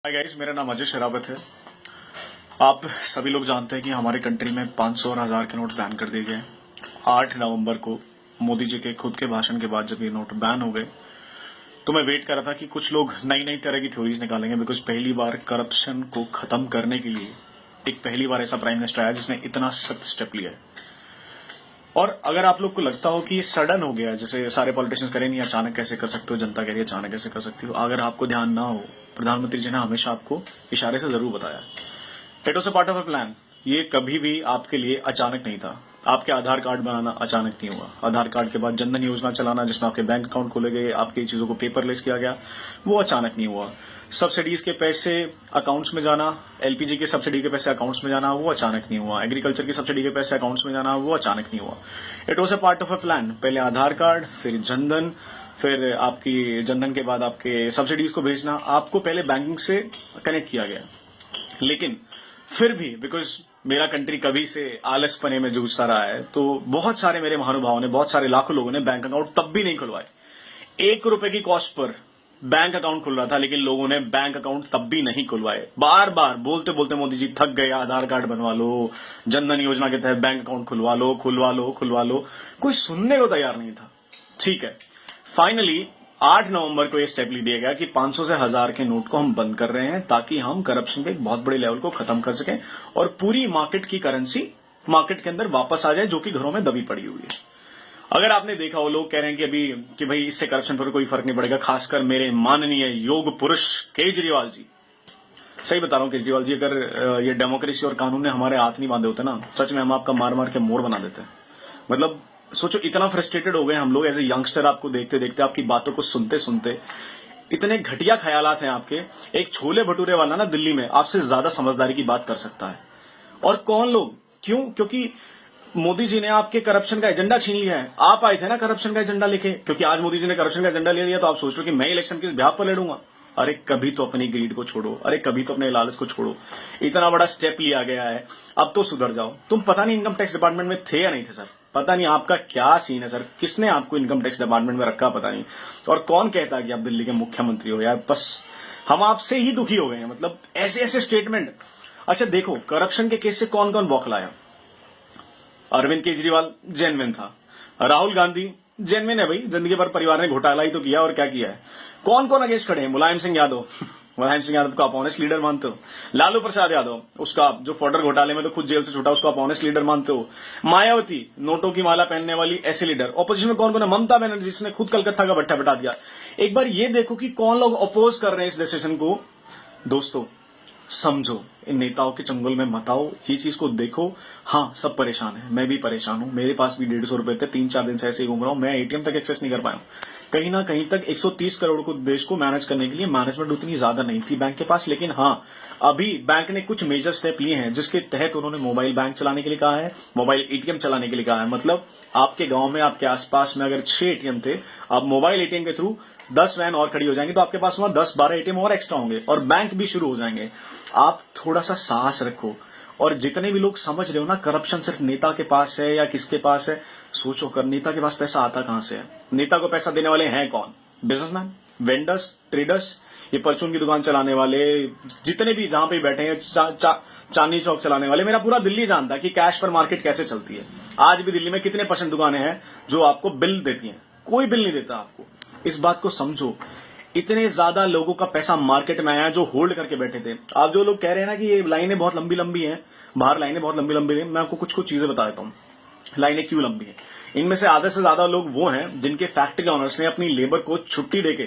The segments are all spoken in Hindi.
हाय गाइस, मेरा नाम अजय शरावत है। आप सभी लोग जानते हैं कि हमारे कंट्री में 500 और 1000 के नोट बैन कर दिए गए। 8 नवंबर को मोदी जी के खुद के भाषण के बाद जब ये नोट बैन हो गए तो मैं वेट कर रहा था कि कुछ लोग नई नई तरह की थ्योरीज निकालेंगे, बिकॉज पहली बार करप्शन को खत्म करने के लिए एक पहली बार ऐसा प्राइम मिनिस्टर आया जिसने इतना सख्त स्टेप लिया है। और अगर आप लोग को लगता हो कि ये सडन हो गया, जैसे सारे पॉलिटिशियंस करें नहीं, अचानक कैसे कर सकते हो, जनता कह रही है अचानक कैसे कर सकती हो, अगर आपको ध्यान ना हो, प्रधानमंत्री जी ने हमेशा आपको इशारे से जरूर बताया, it was a part of a plan. ये कभी भी आपके लिए अचानक नहीं था। आपके आधार कार्ड बनाना अचानक नहीं हुआ। आधार कार्ड के बाद जनधन योजना चलाना, जिसमें आपके बैंक अकाउंट खोले गए, आपकी चीजों को पेपरलेस किया गया, वो अचानक नहीं हुआ। सब्सिडीज के पैसे अकाउंट्स में जाना, एलपीजी के सब्सिडी के पैसे अकाउंट्स में जाना, वो अचानक नहीं हुआ। एग्रीकल्चर की सब्सिडी के पैसे अकाउंट्स में जाना, वो अचानक नहीं हुआ। It was a part of a plan. पहले आधार कार्ड, फिर जनधन, फिर आपकी जनधन के बाद आपके सब्सिडीज को भेजना, आपको पहले बैंकिंग से कनेक्ट किया गया। लेकिन फिर भी बिकॉज मेरा कंट्री कभी से आलसपने में जूझता रहा है, तो बहुत सारे मेरे महानुभावों ने, बहुत सारे लाखों लोगों ने बैंक अकाउंट तब भी नहीं खुलवाए। 1 रुपए की कॉस्ट पर बैंक अकाउंट खुल रहा था, लेकिन लोगों ने बैंक अकाउंट तब भी नहीं खुलवाए। बार बार बोलते बोलते मोदी जी थक गए, आधार कार्ड बनवा लो, जनधन योजना के तहत बैंक अकाउंट खुलवा लो, खुलवा लो, खुलवा लो, कोई सुनने को तैयार नहीं था। ठीक है, फाइनली 8 नवंबर को यह स्टेप ले दिया गया कि 500 से 1000 के नोट को हम बंद कर रहे हैं, ताकि हम करप्शन के एक बहुत बड़े लेवल को खत्म कर सकें और पूरी मार्केट की करेंसी मार्केट के अंदर वापस आ जाए, जो कि घरों में दबी पड़ी हुई है। अगर आपने देखा हो, लोग कह रहे हैं कि भाई इससे करप्शन पर कोई फर्क नहीं पड़ेगा, खासकर मेरे माननीय योग पुरुष केजरीवाल जी। सही बता रहा हूं केजरीवाल जी, अगर ये डेमोक्रेसी और कानून ने हमारे हाथ नहीं बांधे होते ना, सच में हम आपका मार मार के मोर बना देते हैं। मतलब सोचो, इतना फ्रस्ट्रेटेड हो गए हम लोग एज ए यंगस्टर, आपको देखते देखते, आपकी बातों को सुनते सुनते। इतने घटिया ख्यालात हैं आपके। एक छोले भटूरे वाला ना दिल्ली में आपसे ज्यादा समझदारी की बात कर सकता है। और कौन लोग? क्यों? क्योंकि मोदी जी ने आपके करप्शन का एजेंडा छीन लिया है। आप आए थे ना करप्शन का एजेंडा लेके, क्योंकि आज मोदी जी ने करप्शन का एजेंडा ले लिया, तो आप सोच रहे हो कि मैं इलेक्शन किस ब्याह पर लड़ूंगा। अरे कभी तो अपनी ग्रीड को छोड़ो, अरे कभी तो अपने लालच को छोड़ो। इतना बड़ा स्टेप लिया गया है, अब तो सुधर जाओ। तुम पता नहीं इनकम टैक्स डिपार्टमेंट में थे या नहीं थे सर, पता नहीं आपका क्या सीन है सर, किसने आपको इनकम टैक्स डिपार्टमेंट में रखा पता नहीं। और कौन कहता है कि आप दिल्ली के मुख्यमंत्री हो यार, बस हम आपसे ही दुखी हो गए हैं। मतलब ऐसे ऐसे स्टेटमेंट। अच्छा देखो, करप्शन के केस से कौन कौन बौखलाया। अरविंद केजरीवाल जेन्युइन था, राहुल गांधी जेन्युइन है भाई, जिंदगी भर परिवार ने घोटाला ही तो किया, और क्या किया है। कौन कौन अगेंस्ट खड़े हैं? मुलायम सिंह यादव मुलायम सिंह यादव को आप ऑनेस्ट लीडर मानते हो? लालू प्रसाद यादव, उसका जो फॉर्डर घोटाले में तो खुद जेल से छूटा, उसको आप ऑनेस्ट लीडर मानते हो? मायावती, नोटों की माला पहनने वाली ऐसे लीडर। ऑपोजिशन में कौन कौन है? ममता बनर्जी, जिसने खुद कलकत्ता का भट्टा बिठा दिया। एक बार ये देखो कि कौन लोग अपोज कर रहे हैं इस डिसीजन को। दोस्तों समझो, इन नेताओं के चंगुल में मत आओ, ये चीज को देखो। हाँ, सब परेशान है, मैं भी परेशान हूं, मेरे पास भी 150 रुपए थे, 3-4 दिन से ऐसे ही घूम रहा हूं, मैं एटीएम तक एक्सेस नहीं कर पाया हूं। कहीं ना कहीं तक 130 करोड़ को देश को मैनेज करने के लिए मैनेजमेंट उतनी ज्यादा नहीं थी बैंक के पास। लेकिन हाँ, अभी बैंक ने कुछ मेजर स्टेप लिए हैं, जिसके तहत उन्होंने मोबाइल बैंक चलाने के लिए कहा है, मोबाइल एटीएम चलाने के लिए कहा है। मतलब आपके गांव में, आपके आसपास में अगर 6 एटीएम थे, अब मोबाइल एटीएम के थ्रू 10 वैन और खड़ी हो जाएंगी, तो आपके पास वहां 10-12 एटीएम और एक्स्ट्रा होंगे, और बैंक भी शुरू हो जाएंगे। आप थोड़ा सा साहस रखो। और जितने भी लोग समझ रहे हो ना करप्शन सिर्फ नेता के पास है या किसके पास है, सोचो कर नेता के पास पैसा आता कहां से है। नेता को पैसा देने वाले हैं कौन? बिजनेसमैन, वेंडर्स, ट्रेडर्स, ये परचून की दुकान चलाने वाले, जितने भी जहां पे बैठे हैं, चांदनी चौक चलाने वाले। मेरा पूरा दिल्ली जानता है कि कैश पर मार्केट कैसे चलती है। आज भी दिल्ली में कितने % दुकानें हैं जो आपको बिल देती हैं? कोई बिल नहीं देता आपको। इस बात को समझो। इतने ज्यादा लोगों का पैसा मार्केट में आया जो होल्ड करके बैठे थे। आप जो लोग कह रहे हैं ना कि ये लाइनें बहुत लंबी लंबी हैं, बाहर लाइनें बहुत लंबी लंबी हैं, मैं आपको कुछ कुछ चीजें बता देता हूं लाइनें क्यों लंबी हैं। इनमें से आधे से ज्यादा लोग वो हैं जिनके फैक्ट्री ओनर्स ने अपनी लेबर को छुट्टी देके,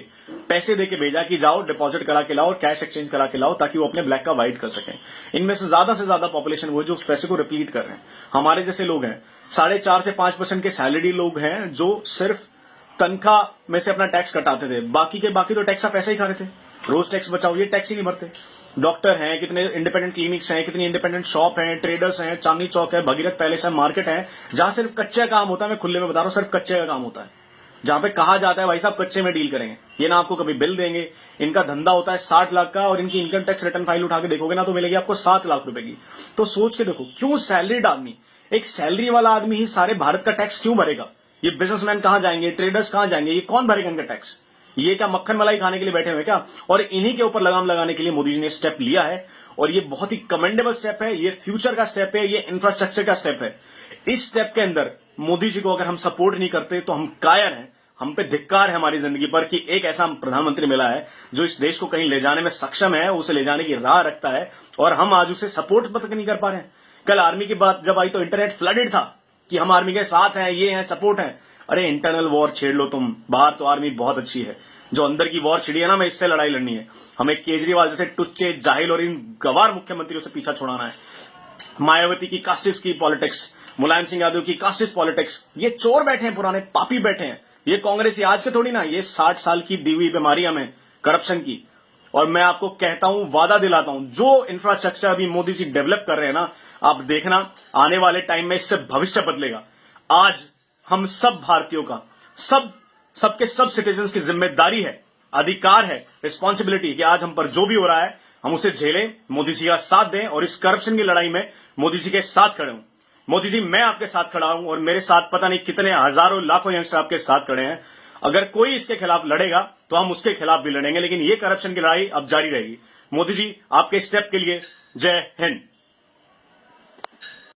पैसे देके भेजा कि जाओ डिपॉजिट करा के लाओ और कैश एक्सचेंज करा के लाओ, ताकि वो अपने ब्लैक का व्हाइट कर सकें। इनमें से ज्यादा पॉपुलेशन वो जो उस पैसे को रिपीट कर रहे हैं। हमारे जैसे लोग हैं, 4.5 से 5% के सैलरी लोग हैं जो सिर्फ तनख्वाह में से अपना टैक्स कटाते थे। बाकी तो टैक्स आप पैसे ही खा रहे थे। रोज टैक्स बचाओ, ये टैक्स ही नहीं भरते। डॉक्टर हैं, कितने इंडिपेंडेंट क्लिनिक्स हैं, कितनी इंडिपेंडेंट शॉप हैं, ट्रेडर्स हैं, चांदनी चौक है, भगीरथ पैलेस है, मार्केट है, जहां सिर्फ कच्चे का काम होता है। मैं खुले में बता रहा हूं, सिर्फ कच्चे का काम होता है। जहां पे कहा जाता है भाई साहब कच्चे में डील करेंगे, ये ना आपको कभी बिल देंगे। इनका धंधा होता है 60 लाख का, और इनकी इनकम टैक्स रिटर्न फाइल उठा के देखोगे ना तो मिलेगी आपको 7 लाख रुपए की। तो सोच के देखो, क्यों सैलरीड आदमी, एक सैलरी वाला आदमी ही सारे भारत का टैक्स क्यों भरेगा? ये बिजनेसमैन कहां जाएंगे, ट्रेडर्स कहां जाएंगे, ये कौन भरेगा इनका टैक्स? ये क्या मक्खन मलाई खाने के लिए बैठे हुए क्या? और इन्हीं के ऊपर लगाम लगाने के लिए मोदी जी ने स्टेप लिया है और ये बहुत ही कमेंडेबल स्टेप है, ये फ्यूचर का स्टेप है, ये इंफ्रास्ट्रक्चर का स्टेप है। इस स्टेप के अंदर मोदी जी को अगर हम सपोर्ट नहीं करते तो हम कायर हैं, हम पे धिक्कार है हमारी जिंदगी पर कि एक ऐसा प्रधानमंत्री मिला है जो इस देश को कहीं ले जाने में सक्षम है, उसे ले जाने की राह रखता है और हम आज उसे सपोर्ट तक नहीं कर पा रहे हैं। कल आर्मी की बात जब आई तो इंटरनेट फ्लडेड था कि हम आर्मी के साथ हैं, ये हैं, सपोर्ट है। अरे इंटरनल वॉर छेड़ लो तुम, बाहर तो आर्मी बहुत अच्छी है, जो अंदर की वॉर छिड़ी है ना, मैं इससे लड़ाई लड़नी है। हमें केजरीवाल जैसे टुच्चे, जाहिल और इन गवार मुख्यमंत्रियों से पीछा छुड़ाना है। मायावती की कास्टिस्ट की पॉलिटिक्स, मुलायम सिंह यादव की कास्टिस्ट पॉलिटिक्स, ये चोर बैठे हैं, पुराने पापी बैठे हैं। ये कांग्रेस आज के थोड़ी ना, ये 60 साल की दी हुई बीमारी हमें करप्शन की। और मैं आपको कहता हूं, वादा दिलाता हूं, जो इंफ्रास्ट्रक्चर अभी मोदी जी डेवलप कर रहे हैं ना, आप देखना आने वाले टाइम में इससे भविष्य बदलेगा। आज हम सब भारतीयों का, सबके सब सिटीजन्स की जिम्मेदारी है, अधिकार है, रिस्पॉन्सिबिलिटी कि आज हम पर जो भी हो रहा है हम उसे झेलें, मोदी जी का साथ दें और इस करप्शन की लड़ाई में मोदी जी के साथ खड़े हों। मोदी जी, मैं आपके साथ खड़ा हूं और मेरे साथ पता नहीं कितने हजारों लाखों यंगस्टर आपके साथ खड़े हैं। अगर कोई इसके खिलाफ लड़ेगा तो हम उसके खिलाफ भी लड़ेंगे, लेकिन ये करप्शन की लड़ाई अब जारी रहेगी। मोदी जी, आपके स्टेप के लिए जय हिंद।